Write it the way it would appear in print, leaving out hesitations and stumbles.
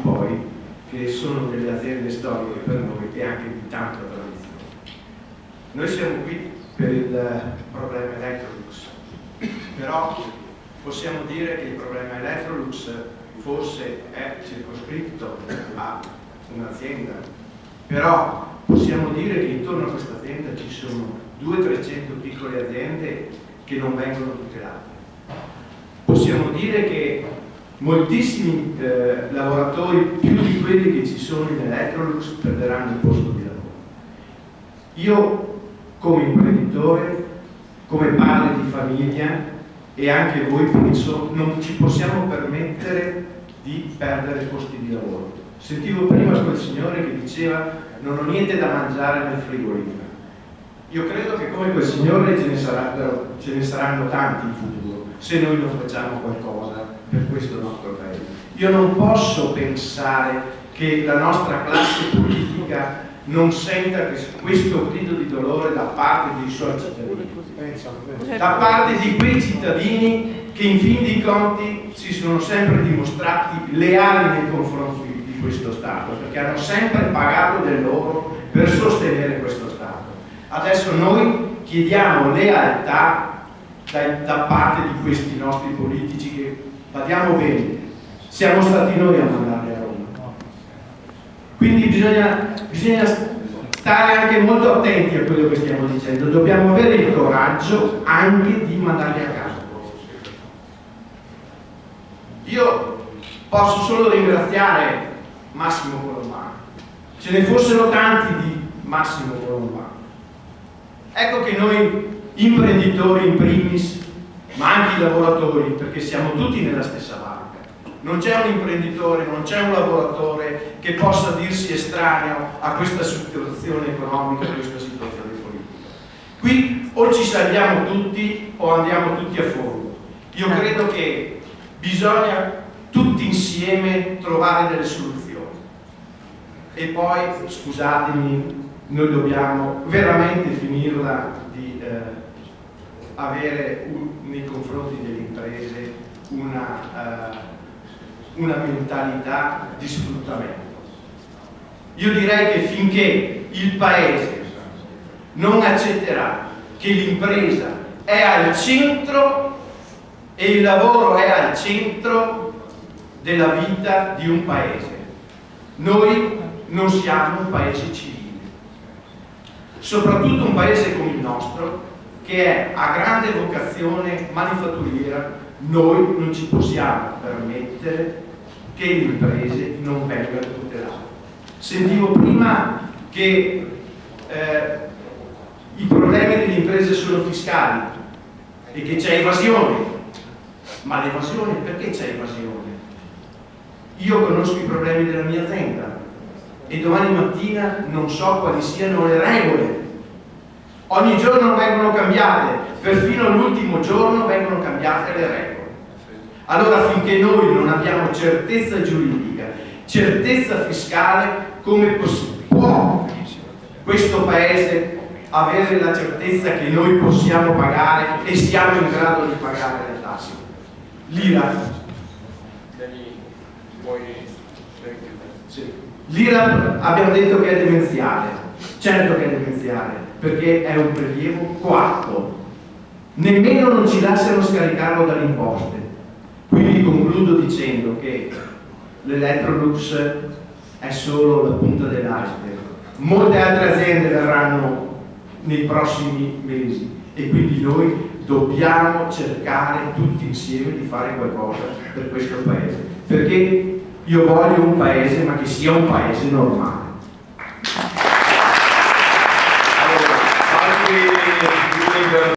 poi, che sono delle aziende storiche per noi e anche di tanta tradizione. Noi siamo qui per il problema Electrolux, però possiamo dire che il problema Electrolux forse è circoscritto a un'azienda, però possiamo dire che intorno a questa azienda ci sono 200-300 piccole aziende che non vengono tutelate. Possiamo dire che moltissimi lavoratori, più di quelli che ci sono in Electrolux, perderanno il posto di lavoro. Io, come imprenditore, come padre di famiglia, e anche voi penso, non ci possiamo permettere di perdere posti di lavoro. Sentivo prima quel signore che diceva non ho niente da mangiare nel frigorifero. Io credo che come quel signore ce ne saranno tanti in futuro, se noi non facciamo qualcosa per questo nostro paese. Io non posso pensare che la nostra classe politica non senta questo grido di dolore da parte dei suoi cittadini, da parte di quei cittadini che in fin dei conti si sono sempre dimostrati leali nei confronti di questo Stato, perché hanno sempre pagato del loro per sostenere questo Stato. Adesso noi chiediamo lealtà da parte di questi nostri politici che, badiamo bene, siamo stati noi a mandarli a Roma. Quindi bisogna stare anche molto attenti a quello che stiamo dicendo, dobbiamo avere il coraggio anche di mandarli a casa. Io posso solo ringraziare Massimo Colombano, ce ne fossero tanti di Massimo Colombano. Ecco che noi imprenditori in primis, ma anche i lavoratori, perché siamo tutti nella stessa barca, non c'è un imprenditore, non c'è un lavoratore che possa dirsi estraneo a questa situazione economica, a questa situazione politica. Qui o ci salviamo tutti o andiamo tutti a fondo. Io credo che bisogna tutti insieme trovare delle soluzioni. E poi, scusatemi, noi dobbiamo veramente finirla di avere nei confronti delle imprese una mentalità di sfruttamento. Io direi che finché il Paese non accetterà che l'impresa è al centro e il lavoro è al centro della vita di un Paese, noi non siamo un Paese civile. Soprattutto un paese come il nostro, che è a grande vocazione manifatturiera, noi non ci possiamo permettere che le imprese non vengano tutelate. Sentivo prima che i problemi delle imprese sono fiscali e che c'è evasione. Ma l'evasione, perché c'è evasione? Io conosco i problemi della mia azienda e domani mattina non so quali siano le regole. Ogni giorno vengono cambiate, perfino l'ultimo giorno vengono cambiate le regole. Allora finché noi non abbiamo certezza giuridica, certezza fiscale, come può questo Paese avere la certezza che noi possiamo pagare e siamo in grado di pagare le tasse? L'IRAP. Sì. L'IRAP abbiamo detto che è demenziale, certo che è demenziale, perché è un prelievo coatto, nemmeno non ci lasciano scaricarlo dalle imposte. Quindi concludo dicendo che l'Electrolux è solo la punta dell'iceberg, molte altre aziende verranno nei prossimi mesi e quindi noi dobbiamo cercare tutti insieme di fare qualcosa per questo Paese, perché io voglio un Paese, ma che sia un Paese normale.